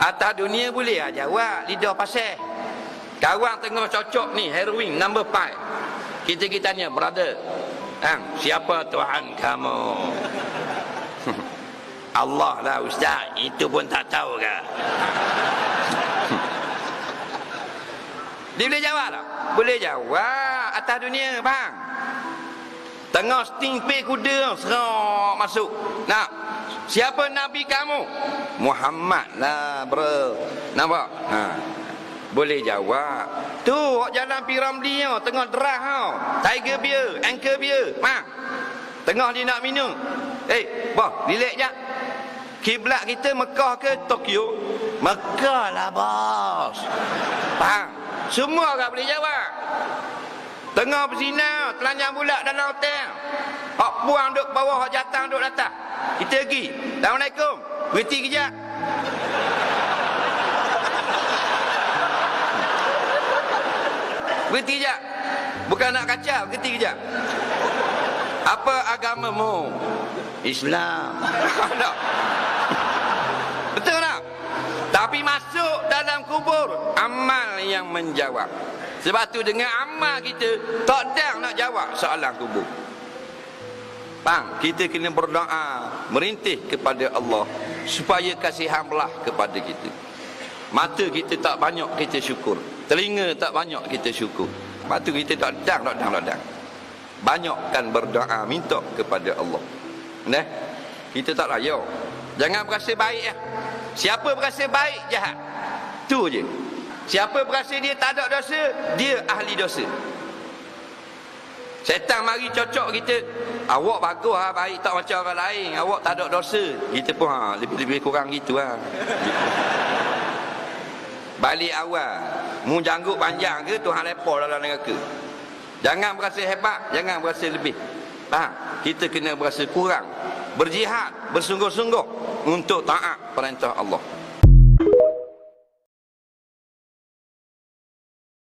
Atas dunia boleh lah jawab, lidah pasal. Kawan tengah cocok ni, heroin number 5. Kita tanya, brother, siapa Tuhan kamu? Allah lah ustaz, itu pun tak tahu ke? Dia boleh jawab tak? Boleh jawab atas dunia, bang. Tengah sting pay kuda, serok masuk. Nak, siapa Nabi kamu? Muhammad lah bro. Nampak? Boleh jawab. Tu jalan Piramli tengah derah tau. Tiger beer, anchor beer. Tengah dia nak minum. Boh, relax je. Kiblat kita Mekah ke Tokyo? Mekah lah bos. Faham? Semua orang boleh jawab. Tengah berzina, telanjang bulat dalam hotel. Hak buang duk bawah, hak jatang duk atas. Kita pergi. Assalamualaikum. Berhenti kejap. Berhenti kejap. Bukan nak kacau, berhenti kejap. Apa agamamu? Islam. Betul tak? Tapi masuk dalam kubur, amal yang menjawab. Sebab tu dengan amal kita, tak ada nak jawab soalan kubur. Bang, kita kena berdoa, merintih kepada Allah supaya kasihan belah kepada kita. Mata kita tak banyak, kita syukur. Telinga tak banyak, kita syukur. Sebab tu kita tak dang. Banyakkan berdoa, minta kepada Allah. Nah, kita tak layak. Jangan berasa baik ya. Siapa berasa baik, jahat. Tu je. Siapa berasa dia tak ada dosa, dia ahli dosa. Setan mari cocok kita. Awak bagus lah, baik tak macam orang lain. Awak tak ada dosa. Kita pun lebih kurang gitu lah. Balik awal. Mu janggut panjang ke, Tuhan lepor dalam neraka. Jangan berasa hebat, jangan berasa lebih. Faham? Kita kena berasa kurang. Berjihad, bersungguh-sungguh untuk taat perintah Allah.